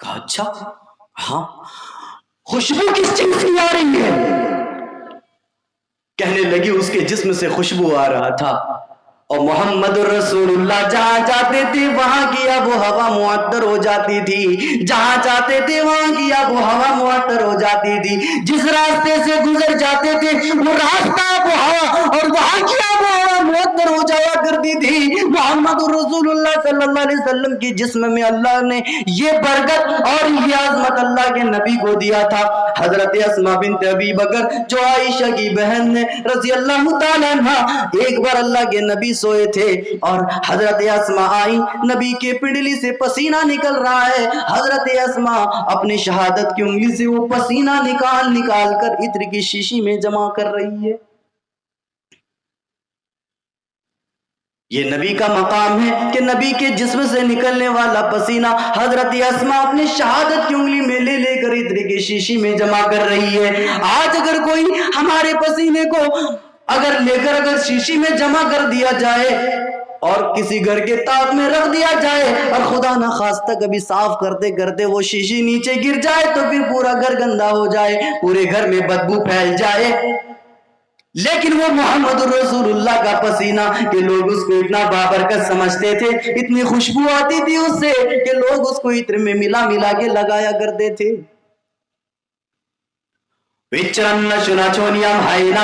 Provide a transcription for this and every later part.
کہا اچھا ہاں خوشبو کس چیز کی آ رہی ہے؟ کہنے لگی اس کے جسم سے خوشبو آ رہا تھا اور محمد رسول اللہ جہاں جاتے تھے وہاں کی آب و ہوا معطر ہو جاتی تھی، جہاں جاتے تھے وہاں کی آب و ہوا معطر ہو جاتی تھی، جس راستے سے گزر جاتے تھے وہ راستہ آب و ہوا اور وہاں کی آب و ہوا معطر ہو جایا کرتی تھی۔ محمد رسول اللہ صلی اللہ علیہ وسلم کے جسم میں اللہ نے یہ برکت اور یہ عظمت اللہ کے نبی کو دیا تھا۔ حضرت اسماء بنت ابی بکر جو عائشہ کی بہن نے رضی اللہ تعالیٰ عنہ، ایک بار اللہ کے نبی سوئے تھے اور حضرت اسماء آئی، نبی کے پنڈلی سے پسینہ نکل رہا ہے، حضرت اسماء اپنی شہادت کی انگلی سے وہ پسینہ نکال کر عطر کی شیشی میں جمع کر رہی ہے۔ یہ نبی کا مقام ہے کہ نبی کے جسم سے نکلنے والا پسینہ حضرت اسماء اپنی شہادت کی انگلی میں لے کر عطر کی شیشی میں جمع کر رہی ہے۔ آج اگر کوئی ہمارے پسینے کو لے کر شیشی میں جمع کر دیا جائے اور کسی گھر کے طاق میں رکھ دیا جائے اور خدا نخواستہ کبھی صاف کرتے کرتے وہ شیشی نیچے گر جائے تو پھر پورا گھر گندا ہو جائے، پورے گھر میں بدبو پھیل جائے، لیکن وہ محمد رسول اللہ کا پسینہ کہ لوگ اس کو اتنا بابرکت سمجھتے تھے، اتنی خوشبو آتی تھی اس سے کہ لوگ اس کو عطر میں ملا کے لگایا کرتے تھے۔ ವಿಚ್ಚರನ್ನ ಶುನಚೋನಿಯಂ ಹೈನ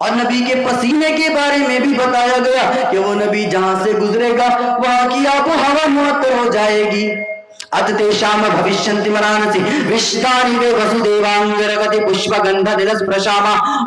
اور نبی کے پسینے کے بارے میں بھی بتایا گیا کہ وہ نبی جہاں سے گزرے گا وہاں کی آب و ہوا معطر ہو جائے گی۔ ಅತತೇಷಾಮ ಭವಿಷ್ಯಂತಿ ಮನಾನಸಿ ವಿಶ್ವಾನಿವೆ ವಸುದೇವಾಂಗರಗತಿ ಪುಷ್ಪಗಂಧ ನಿರಸ್ಪೃಶಾಮ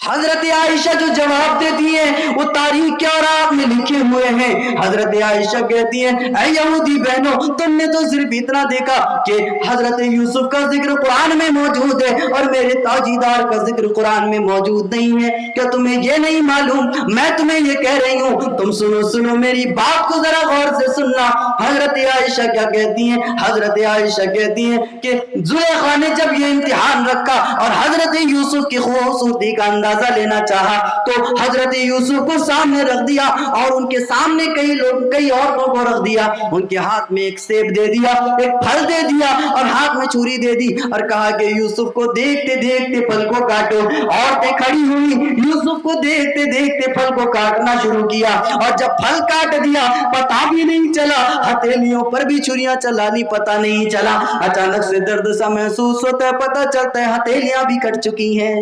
حضرت عائشہ جو جواب دیتی ہیں وہ تاریخ کے اوراق میں لکھے ہوئے ہیں۔ حضرت عائشہ کہتی ہیں اے یہودی بہنوں، تم نے تو صرف اتنا دیکھا کہ حضرت یوسف کا ذکر قرآن میں موجود ہے اور میرے تاجیدار کا ذکر قرآن میں موجود نہیں ہے، کیا تمہیں یہ نہیں معلوم؟ میں تمہیں یہ کہہ رہی ہوں، تم سنو میری بات کو ذرا غور سے سننا۔ حضرت عائشہ کیا کہتی ہیں؟ حضرت عائشہ کہتی ہیں کہ زلیخا نے جب یہ امتحان رکھا اور حضرت یوسف کی خوبصورتی کا اندازہ لینا چاہا تو حضرت یوسف کو سامنے رکھ دیا اور ان کے سامنے کئی عورتوں کو رکھ دیا، ان کے ہاتھ میں ایک سیب دے دیا، ایک پھل دے دیا اور ہاتھ میں چھری دے دی اور کہا کہ یوسف کو دیکھتے دیکھتے پھل کو کاٹو۔ عورتیں کھڑی ہوئی، یوسف کو دیکھتے دیکھتے پھل کو کاٹنا شروع کیا اور جب پھل کاٹ دیا پتہ بھی نہیں چلا، ہتھیلیوں پر بھی چھریاں چلانی پتہ نہیں چلا۔ اچانک سے درد سا محسوس ہوتا ہے، پتہ چلتا ہے ہتھیلیاں بھی کٹ چکی ہیں۔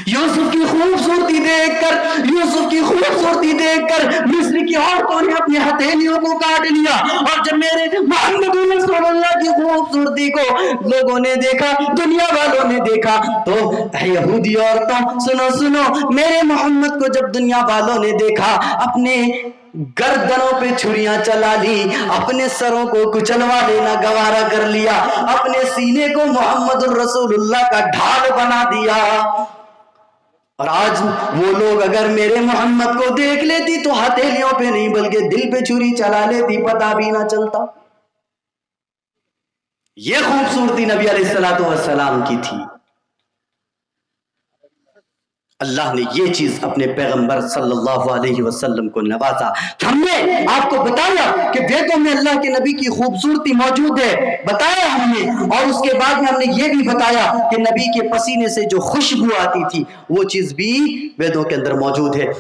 یوسف کی خوبصورتی دیکھ کر مصر کی عورتوں نے اپنی ہتھیلیوں کو کاٹ لیا اور جب میرے محمد رسول اللہ کی خوبصورتی کو لوگوں نے دیکھا، دنیا والوں نے دیکھا تو یہودی عورتوں سنو میرے محمد کو جب دنیا والوں نے دیکھا اپنے گردنوں پہ چھریاں چلا لی، اپنے سروں کو کچلوا لینا گوارا کر لیا، اپنے سینے کو محمد رسول اللہ کا ڈھال بنا دیا۔ اور آج وہ لوگ اگر میرے محمد کو دیکھ لیتی تو ہتھیلیوں پہ نہیں بلکہ دل پہ چھری چلا لیتی، پتہ بھی نہ چلتا۔ یہ خوبصورتی نبی علیہ السلام کی تھی۔ اللہ نے یہ چیز اپنے پیغمبر صلی اللہ علیہ وسلم کو نوازا۔ ہم نے آپ کو بتایا کہ ویدوں میں اللہ کے نبی کی خوبصورتی موجود ہے، بتایا ہم نے، اور اس کے بعد میں ہم نے یہ بھی بتایا کہ نبی کے پسینے سے جو خوشبو آتی تھی وہ چیز بھی ویدوں کے اندر موجود ہے۔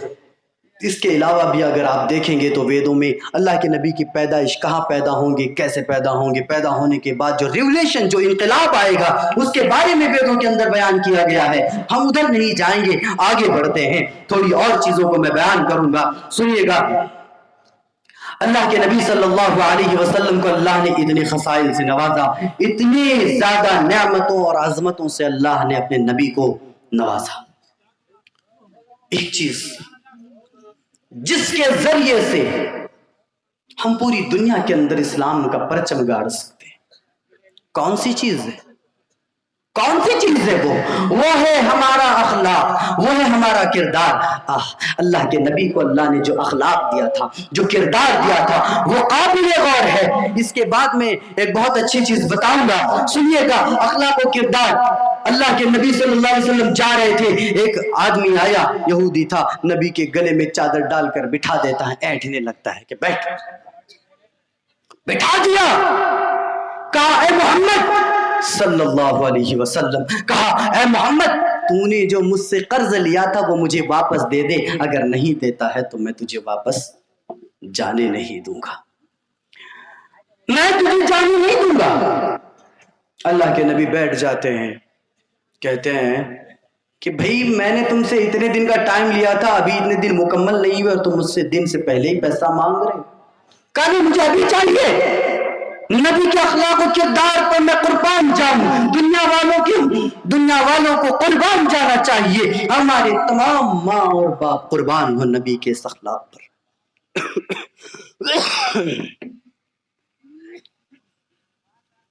اس کے علاوہ بھی اگر آپ دیکھیں گے تو ویدوں میں اللہ کے نبی کی پیدائش کہاں پیدا ہوں گے، کیسے پیدا ہوں گے، پیدا ہونے کے بعد جو ریولیشن، جو انقلاب آئے گا اس کے بارے میں ویدوں کے اندر بیان کیا گیا ہے۔ ہم ادھر نہیں جائیں گے، آگے بڑھتے ہیں، تھوڑی اور چیزوں کو میں بیان کروں گا، سنیے گا۔ اللہ کے نبی صلی اللہ علیہ وسلم کو اللہ نے اتنے خصائل سے نوازا، اتنے زیادہ نعمتوں اور عظمتوں سے اللہ نے اپنے نبی کو نوازا۔ ایک چیز جس کے ذریعے سے ہم پوری دنیا کے اندر اسلام کا پرچم گاڑ سکتے ہیں، کون سی چیز ہے؟ کون سی چیز ہے وہ ہے ہمارا اخلاق، وہ ہے ہمارا کردار۔ اللہ کے نبی کو اللہ نے جو اخلاق دیا تھا، جو کردار دیا تھا، وہ قابل غور ہے۔ اس کے بعد میں ایک بہت اچھی چیز بتاؤں گا، سنیے گا۔ اخلاق و کردار، اللہ کے نبی صلی اللہ علیہ وسلم جا رہے تھے، ایک آدمی آیا، یہودی تھا، نبی کے گلے میں چادر ڈال کر بٹھا دیتا ہے، اینٹھنے لگتا ہے کہ بیٹھ، بٹھا دیا، کہا اے محمد صلی اللہ علیہ وسلم، کہا اے محمد تو نے جو مجھ سے قرض لیا تھا وہ مجھے واپس دے دے، اگر نہیں دیتا ہے تو میں تجھے واپس جانے نہیں دوں گا، میں تجھے جانے نہیں دوں گا۔ اللہ کے نبی بیٹھ جاتے ہیں، کہتے ہیں کہ بھئی میں نے تم سے اتنے دن کا ٹائم لیا تھا، ابھی اتنے دن مکمل نہیں ہوئے اور تم مجھ سے دن سے پہلے ہی پیسہ مانگ رہے، کہا نہیں مجھے ابھی چاہیے۔ نبی کے اخلاق و کردار پر میں قربان جاؤں، دنیا والوں کو قربان جانا چاہیے۔ ہمارے تمام ماں اور باپ قربان ہو نبی کے اس اخلاق پر۔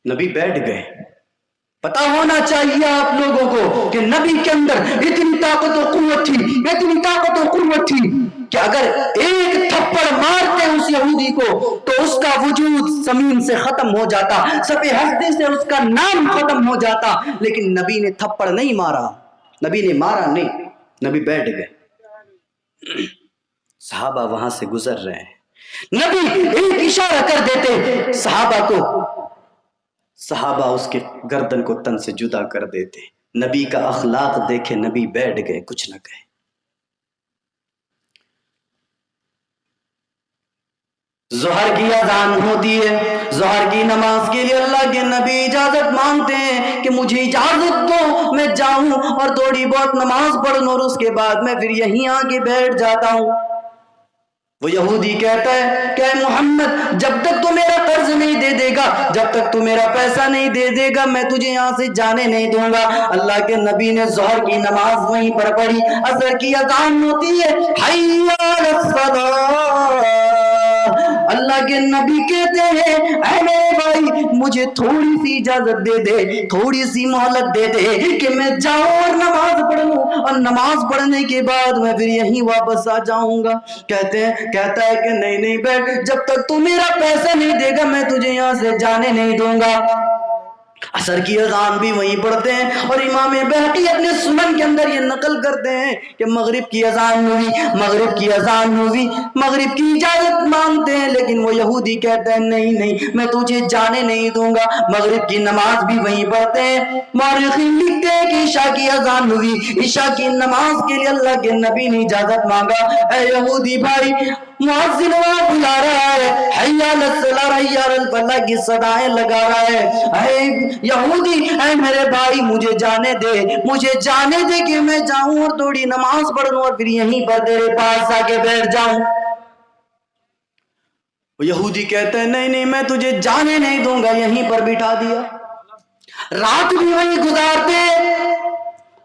نبی بیٹھ گئے۔ پتا ہونا چاہیے آپ لوگوں کو کہ نبی کے اندر اتنی طاقت و قوت تھی، اتنی طاقت و قوت تھی کہ اگر ایک تھپڑ مارتے اس یہودی کو تو اس کا وجود زمین سے ختم ہو جاتا، صفحے ہستی سے اس کا نام ختم ہو جاتا، لیکن نبی نے تھپڑ نہیں مارا، نبی نے مارا نہیں، نبی بیٹھ گئے۔ صحابہ وہاں سے گزر رہے ہیں، نبی ایک اشارہ کر دیتے صحابہ کو، صحابہ اس کے گردن کو تن سے جدا کر دیتے۔ نبی کا اخلاق دیکھے، نبی بیٹھ گئے، کچھ نہ کہے۔ ظہر کی اذان ہوتی ہے، ظہر کی نماز کے لیے اللہ کے نبی اجازت مانگتے ہیں کہ مجھے اجازت دو میں جاؤں اور تھوڑی بہت نماز پڑھ لوں اور اس کے بعد میں پھر یہیں آ کے بیٹھ جاتا ہوں۔ وہ یہودی کہتا ہے کہ اے محمد جب تک تو میرا قرض نہیں دے دے گا، جب تک تو میرا پیسہ نہیں دے دے گا، میں تجھے یہاں سے جانے نہیں دوں گا۔ اللہ کے نبی نے ظہر کی نماز وہیں پر پڑھی، عصر کی اذان ہوتی ہے، حی علی الصلاۃ۔ اللہ کے نبی کہتے ہیں اے میرے بھائی مجھے تھوڑی سی اجازت دے دے، تھوڑی سی مہلت دے دے کہ میں جاؤں اور نماز پڑھ لوں، اور نماز پڑھنے کے بعد میں پھر یہیں واپس آ جاؤں گا۔ کہتا ہے کہ نہیں بیٹھ، جب تک تو میرا پیسہ نہیں دے گا میں تجھے یہاں سے جانے نہیں دوں گا۔ عصر کی اذان بھی وہیں پڑھتے ہیں، اور امام بہقی اپنے سنن کے اندر یہ نقل کرتے ہیں کہ مغرب کی اذان ہوئی، مغرب کی اجازت مانگتے ہیں، لیکن وہ یہودی کہتا ہے نہیں میں تجھے جانے نہیں دوں گا۔ مغرب کی نماز بھی وہیں پڑھتے ہیں۔ مورخین لکھتے ہیں کہ عشاء کی اذان ہوئی، عشاء کی نماز کے لیے اللہ کے نبی نے اجازت مانگا۔ اے یہودی بھائی مؤذن وہاں بلا رہا ہے، حی علی الصلاۃ حی علی الفلاح کی صدائیں لگا رہا ہے۔ اے یہودی اے میرے بھائی مجھے جانے دے کہ میں جاؤں اور تھوڑی نماز پڑھ لوں اور پھر یہیں پر تیرے پاس آ کے بیٹھ جاؤں۔ وہ یہودی کہتے ہیں نہیں میں تجھے جانے نہیں دوں گا، یہیں پر بٹھا دیا۔ رات بھی وہیں گزارتے،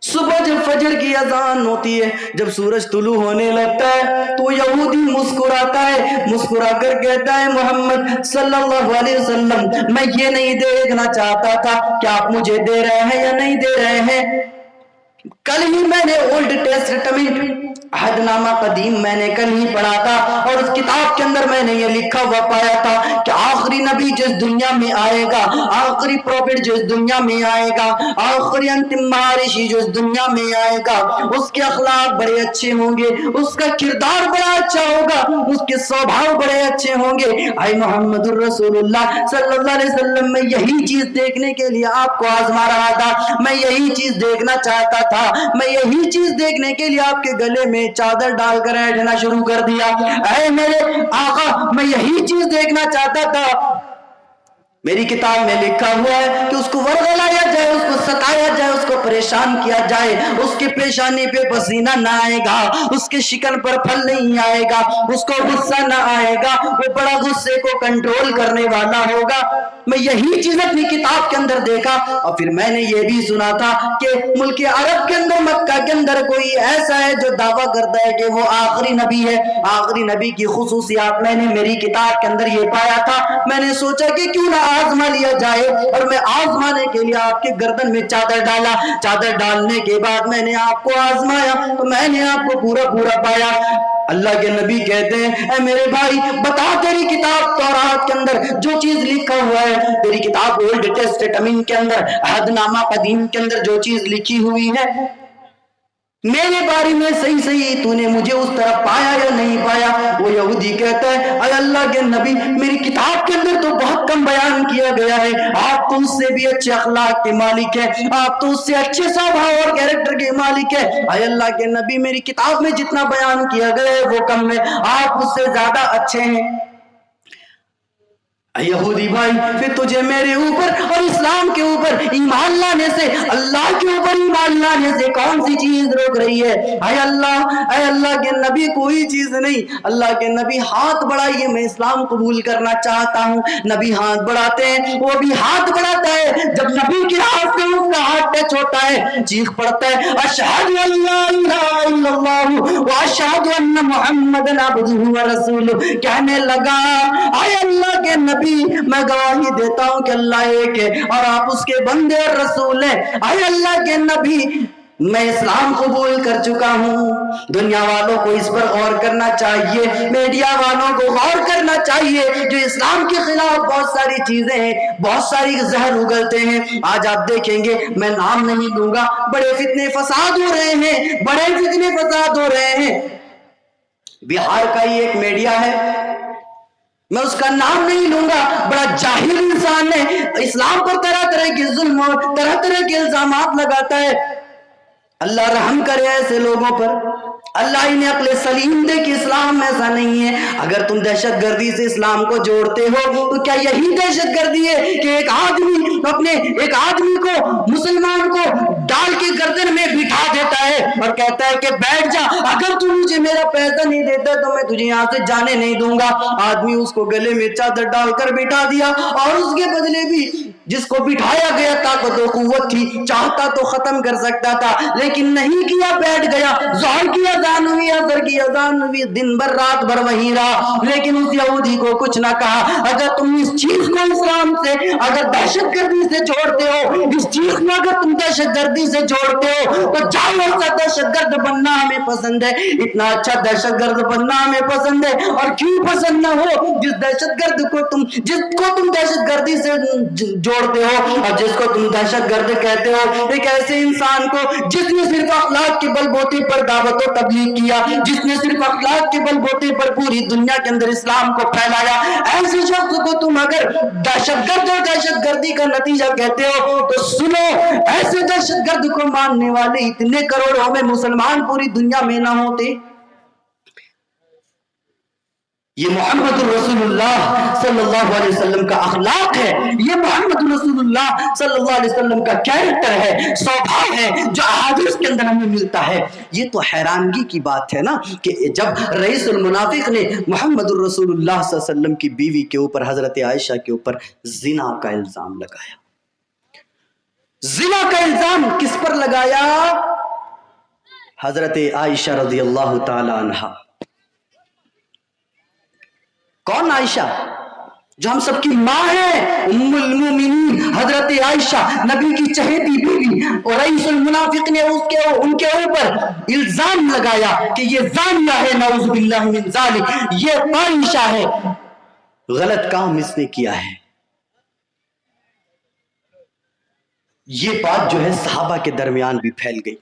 صبح جب فجر کی اذان ہوتی ہے، جب سورج طلوع ہونے لگتا ہے تو یہودی مسکراتا ہے، مسکرا کر کہتا ہے محمد صلی اللہ علیہ وسلم میں یہ نہیں دیکھنا چاہتا تھا کہ آپ مجھے دے رہے ہیں یا نہیں دے رہے ہیں، کل ہی میں نے اولڈ ٹیسٹمنٹ عہد نامہ قدیم میں نے کل ہی پڑھا تھا، اور اور اس کتاب کے اندر میں نے یہ لکھا ہوا پایا تھا کہ آخری نبی جس دنیا میں آئے گا، آخری پروفٹ جس دنیا میں آئے گا، آخری انتم مہارشی جو اس دنیا میں آئے گا، اس کے اخلاق بڑے اچھے ہوں گے، اس کا کردار بڑا اچھا ہوگا، اس کے سوبھاؤ بڑے اچھے ہوں گے۔ اے محمد الرسول اللہ صلی اللہ علیہ وسلم، میں یہی چیز دیکھنے کے لیے آپ کو آزما رہا تھا، میں یہی چیز دیکھنا چاہتا تھا، میں یہی چیز دیکھنے کے لیے آپ کے گلے میں چادر ڈال کر بیٹھنا شروع کر دیا۔ اے میرے آقا، میں یہی چیز دیکھنا چاہتا تھا۔ میری کتاب میں لکھا ہوا ہے کہ اس کو ورغلایا جائے، اس کو ستایا جائے، اس کو پریشان کیا جائے، اس کے پیشانی پہ پسینہ نہ آئے گا، اس کے شکن پر پھل نہیں آئے گا، اس کو غصہ نہ آئے گا، وہ بڑا غصے کو کنٹرول کرنے والا ہوگا۔ میں یہی چیز اپنی کتاب کے اندر دیکھا، اور پھر میں نے یہ بھی سنا تھا کہ ملک عرب کے اندر، مکہ کے اندر کوئی ایسا ہے جو دعویٰ کرتا ہے کہ وہ آخری نبی ہے۔ آخری نبی کی خصوصیات میں نے میری کتاب کے اندر یہ پایا تھا۔ میں نے سوچا کہ کیوں نہ آزما لیا جائے، اور میں آزمانے کے لیے آپ کے گردن میں چادر ڈالا۔ چادر ڈالنے کے بعد میں نے آپ کو آزمایا تو میں نے آپ کو پورا پورا پایا۔ اللہ کے نبی کہتے ہیں، اے میرے بھائی بتا، تیری کتاب تورات کے اندر جو چیز لکھا ہوا ہے، تیری کتاب اولڈ ٹیسٹمنٹ کے اندر، عہد نامہ قدیم کے اندر جو چیز لکھی ہوئی ہے، میرے بارے میں صحیح صحیح تو نے مجھے اس طرف پایا یا نہیں پایا؟ وہ یہودی کہتا ہے، اے اللہ کے نبی، میری کتاب کے اندر تو بہت کم بیان کیا گیا ہے، آپ تو اس سے بھی اچھے اخلاق کے مالک ہیں، آپ تو اس سے اچھے سوبھاؤ اور کیریکٹر کے مالک ہیں۔ اے اللہ کے نبی، میری کتاب میں جتنا بیان کیا گیا ہے وہ کم ہے، آپ اس سے زیادہ اچھے ہیں۔ یہودی بھائی، پھر تجھے میرے اوپر اور اسلام کے اوپر ایمان لانے سے، اللہ کے اوپر ایمان لانے سے کون سی چیز روک رہی ہے؟ اے اللہ کے نبی، کوئی چیز نہیں۔ اللہ کے نبی ہاتھ بڑھائیے، میں اسلام قبول کرنا چاہتا ہوں۔ نبی ہاتھ بڑھاتے ہیں، وہ بھی ہاتھ بڑھاتا ہے، جب نبی کے ہاتھ سے اس کا ہاتھ ٹچ ہوتا ہے، چیخ پڑتا ہے، اشہد ان لا الہ الا اللہ واشہد ان محمدن عبدہ ورسولہ، کہنے لگا، اے اللہ کے نبی، میں گواہی دیتا ہوں کہ اللہ ایک ہے اور آپ اس کے بندے اور رسول ہیں۔ اے اللہ کے نبی، میں اسلام قبول کر چکا ہوں۔ دنیا والوں کو اس پر غور کرنا چاہیے، میڈیا والوں کو غور کرنا چاہیے، جو اسلام کے خلاف بہت ساری چیزیں ہیں، بہت ساری زہر اگلتے ہیں۔ آج آپ دیکھیں گے، میں نام نہیں لوں گا، بڑے فتنے فساد ہو رہے ہیں، بڑے فتنے فساد ہو رہے ہیں۔ بہار کا ہی ایک میڈیا ہے، میں اس کا نام نہیں لوں گا، بڑا جاہل انسان ہے، اسلام پر طرح طرح کے ظلم اور طرح طرح کے الزامات لگاتا ہے۔ اللہ رحم کرے ایسے لوگوں پر، اللہ انہیں عقل سلیم دے کہ اسلام ایسا نہیں ہے۔ اگر تم دہشت گردی سے اسلام کو جوڑتے ہو تو کیا یہی دہشت گردی ہے کہ ایک آدمی کو، مسلمان کو ڈال کے گردن میں بٹھا دیتا ہے اور کہتا ہے کہ بیٹھ جا، اگر تم مجھے میرا پیسہ نہیں دیتا تو میں تجھے یہاں سے جانے نہیں دوں گا۔ آدمی اس کو گلے میں چادر ڈال کر بٹھا دیا، اور اس کے بدلے بھی جس کو بٹھایا گیا طاقت و قوت تھی، چاہتا تو ختم کر سکتا تھا، لیکن نہیں کیا، بیٹھ گیا۔ ظہر کی اذان ہوئی، عصر کی اذان ہوئی، دن بھر رات بھر وہیں رہا، لیکن اس یہودی کو کچھ نہ کہا۔ اگر تم اس چیز کو اسلام سے، اگر دہشت گردی سے جوڑتے ہو، اس چیز کو اگر تم دہشت گردی سے جوڑتے ہو، تو جاؤ، ایسا دہشت گرد بننا ہمیں پسند ہے، اتنا اچھا دہشت گرد بننا ہمیں پسند ہے۔ اور کیوں پسند نہ ہو؟ جس کو تم دہشت گردی سے جوڑتے ہو اور جس کو تم دہشت گرد کہتے ہو، ایک ایسے انسان کو جس نے صرف اخلاق کے بل بوتے پر دعوت و تبلیغ کیا، جس نے صرف اخلاق کے بل بوتے پر پوری دنیا کے اندر اسلام کو پھیلایا، ایسے شخص کو تم اگر دہشت گرد اور دہشت گردی کا نتیجہ کہتے ہو تو سنو، ایسے دہشت گرد کو ماننے والے اتنے کروڑوں میں مسلمان پوری دنیا میں نہ ہوتے۔ یہ محمد رسول اللہ صلی اللہ علیہ وسلم کا اخلاق ہے، یہ محمد رسول اللہ صلی اللہ علیہ وسلم کا کیریکٹر ہے، سوبھاؤ ہے، جو احادیث کے اندر ہمیں ملتا ہے۔ یہ تو حیرانگی کی بات ہے نا کہ جب رئیس المنافق نے محمد رسول اللہ صلی اللہ علیہ وسلم کی بیوی کے اوپر، حضرت عائشہ کے اوپر زنا کا الزام لگایا۔ زنا کا الزام کس پر لگایا؟ حضرت عائشہ رضی اللہ تعالی عنہا۔ کون عائشہ؟ جو ہم سب کی ماں ہے، ام المومنین حضرت عائشہ، نبی کی چہیتی بیوی، اور رئیس المنافق نے ان کے اوپر الزام لگایا کہ یہ زانیہ ہے، نعوذ باللہ من ذالک، یہ فاحشہ ہے، غلط کام اس نے کیا ہے۔ یہ بات جو ہے صحابہ کے درمیان بھی پھیل گئی۔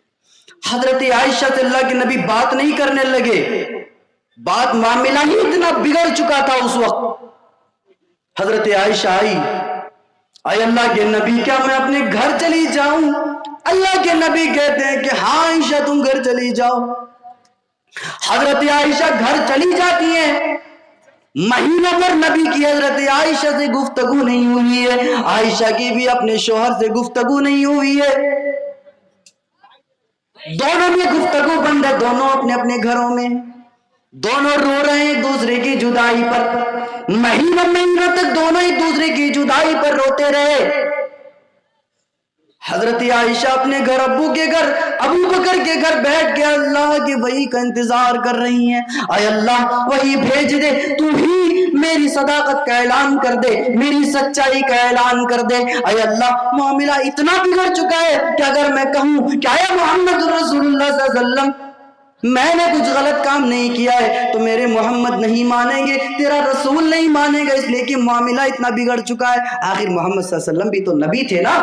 حضرت عائشہ سے اللہ کے نبی بات نہیں کرنے لگے، بات معاملہ ہی اتنا بگڑ چکا تھا اس وقت۔ حضرت عائشہ آئی، اے اللہ کے نبی کیا میں اپنے گھر چلی جاؤں؟ اللہ کے نبی کہتے ہیں کہ ہاں عائشہ تم گھر چلی جاؤ۔ حضرت عائشہ گھر چلی جاتی ہیں، مہینوں پر نبی کی حضرت عائشہ سے گفتگو نہیں ہوئی ہے، عائشہ کی بھی اپنے شوہر سے گفتگو نہیں ہوئی ہے، دونوں میں گفتگو بند ہے، دونوں اپنے اپنے گھروں میں، دونوں رو رہے ہیں ایک دوسرے کی جدائی پر، مہینوں تک دونوں ایک دوسرے کی جدائی پر روتے رہے۔ حضرت عائشہ اپنے گھر ابو بکر کے گھر بیٹھ کے اللہ کے وحی کا انتظار کر رہی ہیں، اے اللہ وحی بھیج دے، تو ہی میری صداقت کا اعلان کر دے، میری سچائی کا اعلان کر دے، اے اللہ معاملہ اتنا بگڑ چکا ہے کہ اگر میں کہوں کہ اے محمد رسول اللہ صلی اللہ علیہ وسلم میں نے کچھ غلط کام نہیں کیا ہے تو میرے محمد نہیں مانیں گے، تیرا رسول نہیں مانے گا، اس لیے کہ معاملہ اتنا بگڑ چکا ہے۔ آخر محمد صلی اللہ علیہ وسلم بھی تو نبی تھے نا،